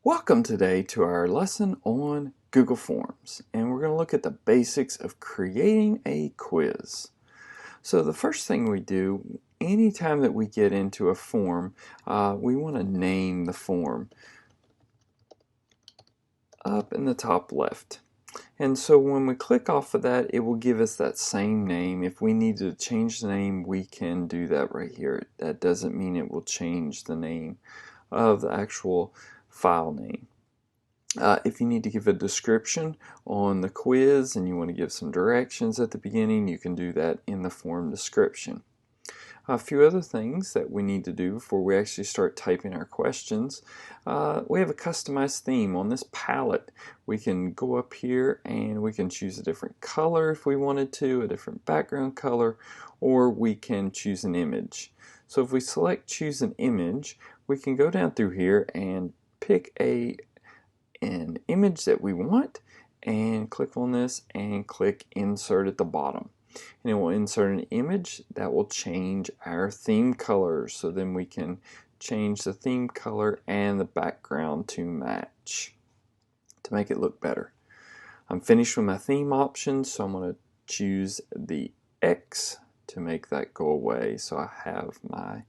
Welcome today to our lesson on Google Forms, and we're going to look at the basics of creating a quiz. So the first thing we do anytime that we get into a form, we want to name the form up in the top left. And so when we click off of that, it will give us that same name. If we need to change the name, we can do that right here. That doesn't mean it will change the name of the actual file name. If you need to give a description on the quiz and you want to give some directions at the beginning, you can do that in the form description. A few other things that we need to do before we actually start typing our questions. We have a customized theme on this palette. We can go up here and we can choose a different color if we wanted to, a different background color, or we can choose an image. So if we select choose an image, we can go down through here and pick an image that we want and click on this and click insert at the bottom, and it will insert an image that will change our theme colors. So then we can change the theme color and the background to match to make it look better. I'm finished with my theme options, so I'm going to choose the X to make that go away. So I have my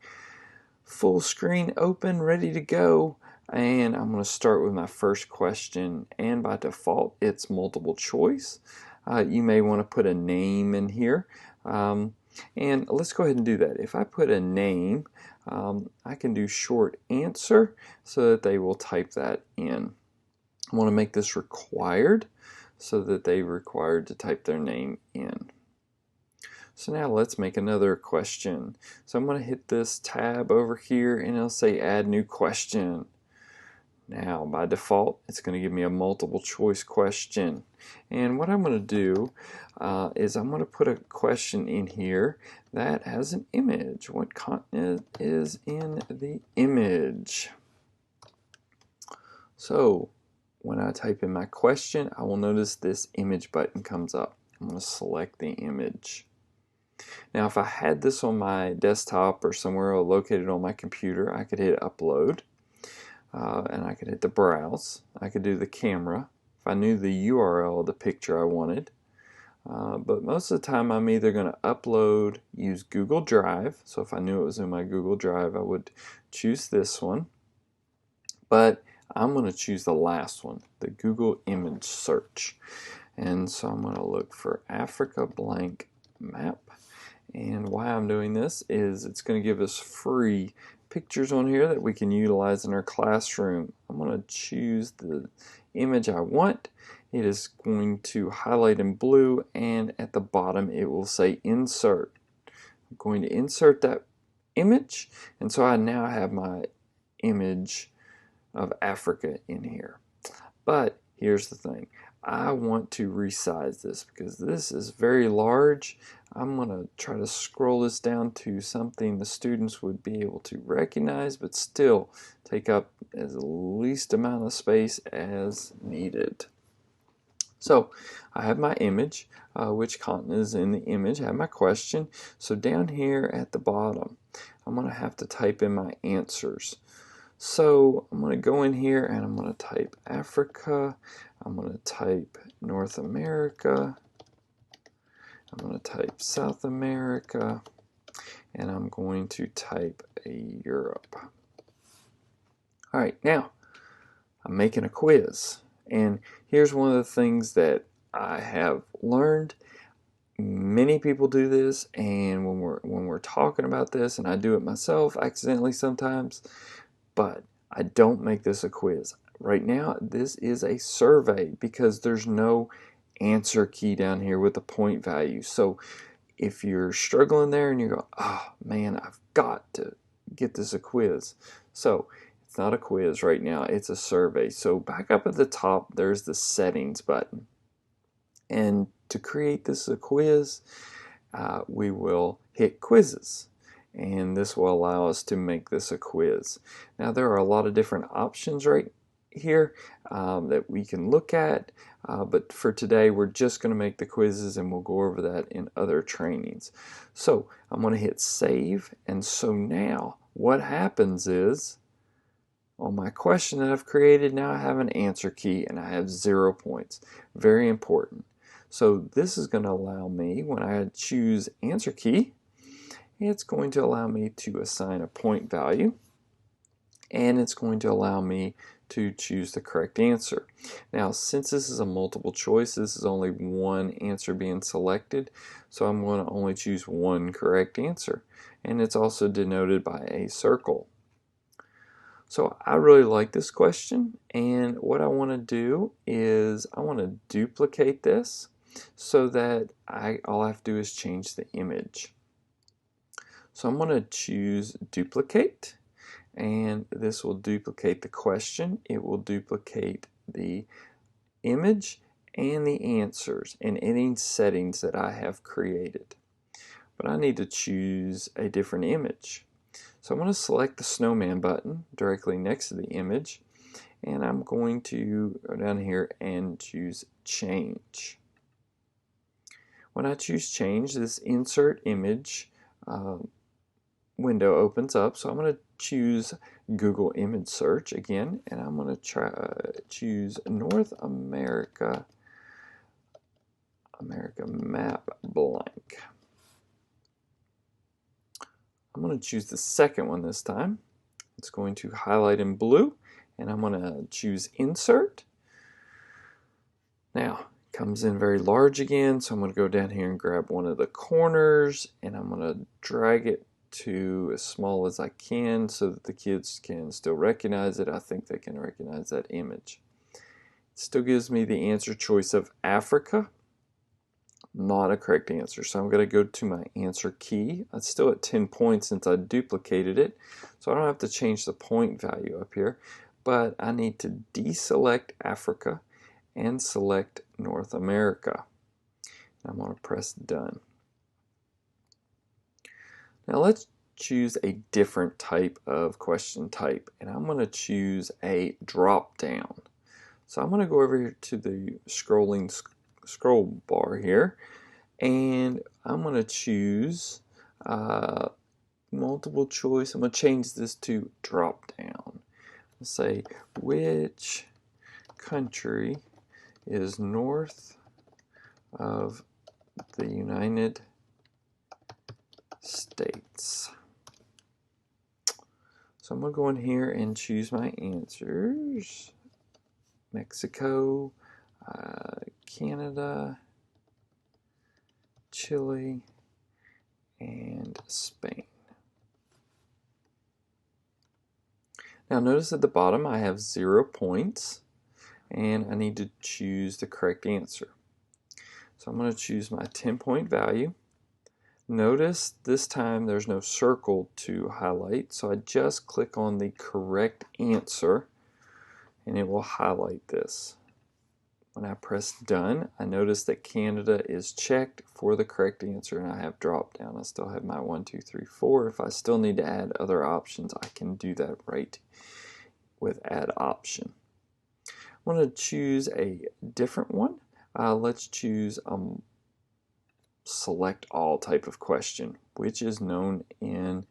full screen open, ready to go. And I'm going to start with my first question, and by default it's multiple choice. You may want to put a name in here, and let's go ahead and do that. If I put a name, I can do short answer so that they will type that in. I want to make this required so that they're required to type their name in. So now let's make another question. So I'm going to hit this tab over here and it'll say add new question. Now by default it's going to give me a multiple choice question, and what I'm going to do is I'm going to put a question in here that has an image. What content is in the image? So when I type in my question, I will notice this image button comes up. I'm going to select the image. Now if I had this on my desktop or somewhere located on my computer, I could hit upload. And I could hit the browse. I could do the camera if I knew the URL of the picture I wanted. But most of the time I'm either going to upload, use Google Drive. So if I knew it was in my Google Drive, I would choose this one. But I'm going to choose the last one, the Google Image Search. And so I'm going to look for Africa blank map. And why I'm doing this is it's going to give us free pictures on here that we can utilize in our classroom. I'm going to choose the image I want. It is going to highlight in blue, and at the bottom it will say insert. I'm going to insert that image, and so I now have my image of Africa in here. But here's the thing. I want to resize this because this is very large. I'm going to try to scroll this down to something the students would be able to recognize, but still take up as least amount of space as needed. So I have my image, which content is in the image. I have my question. So down here at the bottom, I'm going to have to type in my answers. So I'm going to go in here and I'm going to type Africa, I'm going to type North America, I'm going to type South America, and I'm going to type Europe. Alright, now I'm making a quiz, and here's one of the things that I have learned. Many people do this, and when we're talking about this, and I do it myself accidentally sometimes, but I don't make this a quiz. Right now, this is a survey because there's no answer key down here with the point value. So if you're struggling there and you go, oh man, I've got to get this a quiz. So it's not a quiz right now, it's a survey. So back up at the top, there's the settings button. And to create this a quiz, we will hit quizzes. And this will allow us to make this a quiz. Now there are a lot of different options right here that we can look at, but for today we're just going to make the quizzes, and we'll go over that in other trainings. So I'm going to hit save, and so now what happens is On my question that I've created, now I have an answer key and I have 0 points. Very important. So this is going to allow me, when I choose answer key, it's going to allow me to assign a point value, and it's going to allow me to choose the correct answer. Now, since this is a multiple choice, this is only one answer being selected, so I'm going to only choose one correct answer. And it's also denoted by a circle. So I really like this question, and what I want to do is I want to duplicate this so that all I have to do is change the image. So I'm going to choose duplicate, and this will duplicate the question. It will duplicate the image and the answers and any settings that I have created. But I need to choose a different image. So I'm going to select the snowman button directly next to the image, and I'm going to go down here and choose change. When I choose change, this insert image window opens up, so I'm going to choose Google image search again, and I'm going to choose North America map blank. I'm going to choose the second one this time. It's going to highlight in blue, and I'm going to choose insert. Now, it comes in very large again, so I'm going to go down here and grab one of the corners, and I'm going to drag it to as small as I can so that the kids can still recognize it. I think they can recognize that image. It still gives me the answer choice of Africa. Not a correct answer, so I'm going to go to my answer key. It's still at 10 points since I duplicated it, so I don't have to change the point value up here, but I need to deselect Africa and select North America. I'm going to press done. Now let's choose a different type of question type, and I'm going to choose a drop down. So I'm going to go over here to the scroll bar here, and I'm going to choose multiple choice. I'm going to change this to drop down. Let's say, which country is north of the United States? So I'm going to go in here and choose my answers. Mexico, Canada, Chile, and Spain. Now notice at the bottom I have 0 points, and I need to choose the correct answer. So I'm going to choose my 10-point value. Notice this time there's no circle to highlight, so I just click on the correct answer and it will highlight this. When I press done, I notice that Canada is checked for the correct answer, and I have drop down. I still have my 1, 2, 3, 4. If I still need to add other options, I can do that right with add option. I want to choose a different one. Let's choose select all type of question, which is known in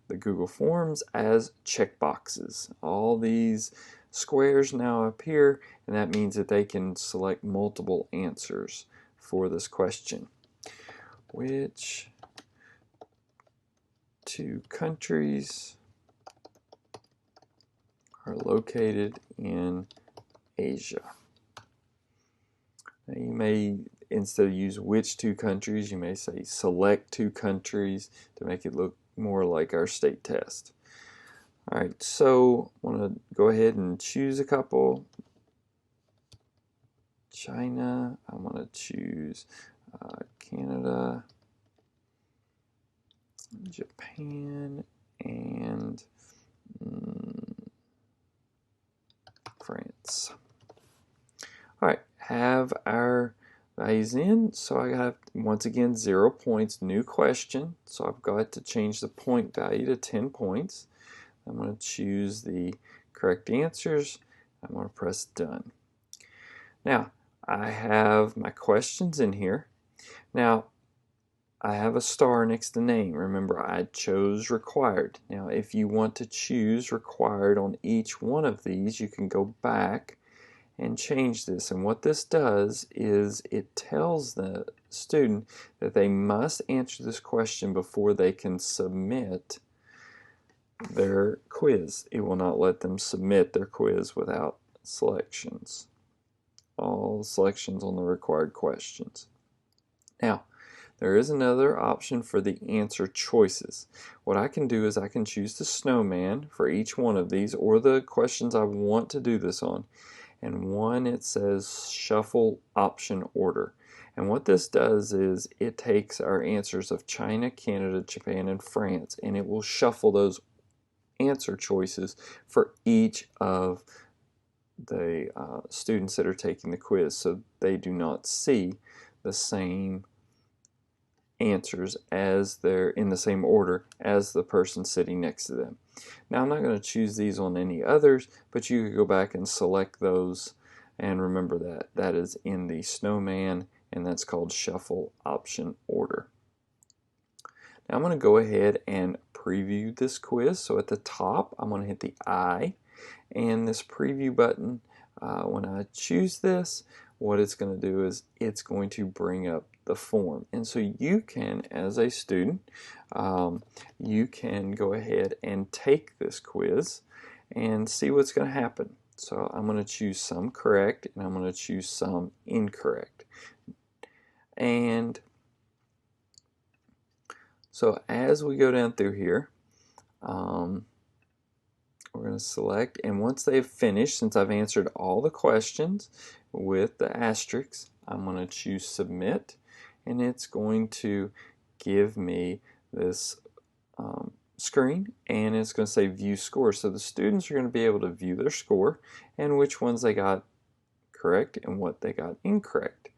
the Google Forms as checkboxes. All these squares now appear, and that means that they can select multiple answers for this question. Which 2 countries are located in Asia? Now you may, instead of use which 2 countries, you may say select 2 countries to make it look more like our state test. Alright, so I want to go ahead and choose a couple. China, I want to choose Canada, Japan, and France. Alright, have our values in, so I have once again 0 points, new question, so I've got to change the point value to 10 points. I'm going to choose the correct answers. I'm going to press done. Now I have my questions in here. Now I have a star next to name. Remember, I chose required. Now, if you want to choose required on each one of these, you can go back and change this. And what this does is it tells the student that they must answer this question before they can submit their quiz. It will not let them submit their quiz without selections. All selections on the required questions. Now, there is another option for the answer choices. What I can do is I can choose the snowman for each one of these or the questions I want to do this on. And one, it says shuffle option order. And what this does is it takes our answers of China, Canada, Japan, and France, and it will shuffle those answer choices for each of the students that are taking the quiz, so they do not see the same answers as they're in the same order as the person sitting next to them. Now, I'm not going to choose these on any others, but you could go back and select those, and remember that that is in the snowman, and that's called shuffle option order. Now I'm going to go ahead and preview this quiz. So at the top, I'm going to hit the I, and this preview button, when I choose this, what it's going to do is it's going to bring up the form. And so you can, as a student, you can go ahead and take this quiz and see what's going to happen. So I'm going to choose some correct, and I'm going to choose some incorrect. And so as we go down through here, we're going to select, and once they've finished, since I've answered all the questions with the asterisks, I'm going to choose submit, and it's going to give me this screen, and it's going to say view score. So the students are going to be able to view their score and which ones they got correct and what they got incorrect.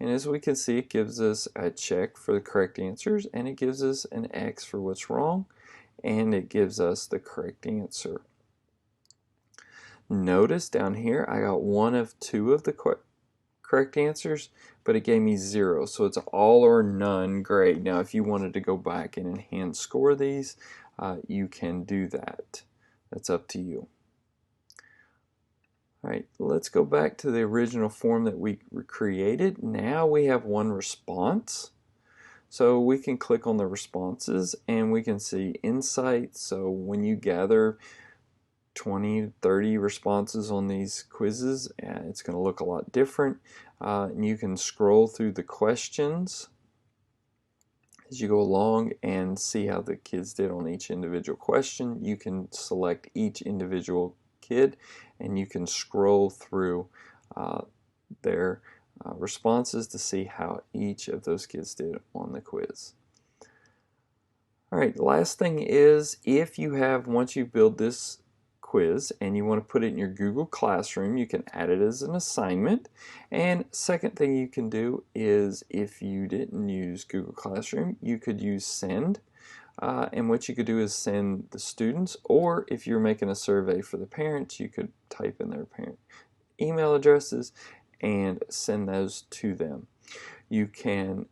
And as we can see, it gives us a check for the correct answers, and it gives us an X for what's wrong, and it gives us the correct answer. Notice down here I got one of two of the correct answers, but it gave me 0, so it's all or none grade. Now if you wanted to go back and hand score these, you can do that. That's up to you. Alright, let's go back to the original form that we created. Now we have one response. So we can click on the responses and we can see insights. So when you gather 20, 30 responses on these quizzes, it's going to look a lot different. And you can scroll through the questions as you go along and see how the kids did on each individual question. You can select each individual kid and you can scroll through their responses to see how each of those kids did on the quiz. Alright, last thing is, if you have, once you build this quiz and you want to put it in your Google Classroom, you can add it as an assignment. And second thing you can do is, if you didn't use Google Classroom, you could use Send. And what you could do is send the students, or if you're making a survey for the parents, you could type in their parent email addresses and send those to them. You can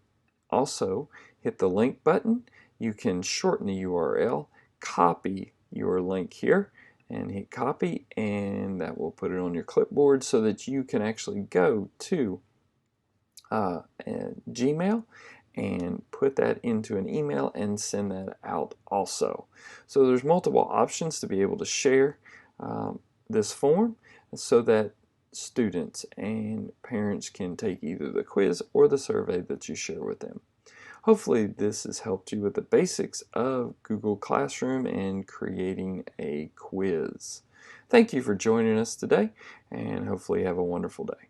also hit the link button. You can shorten the URL, copy your link here, and hit copy, and that will put it on your clipboard so that you can actually go to Gmail and put that into an email and send that out also. So there's multiple options to be able to share this form so that students and parents can take either the quiz or the survey that you share with them. Hopefully this has helped you with the basics of Google Classroom and creating a quiz. Thank you for joining us today, and hopefully you have a wonderful day.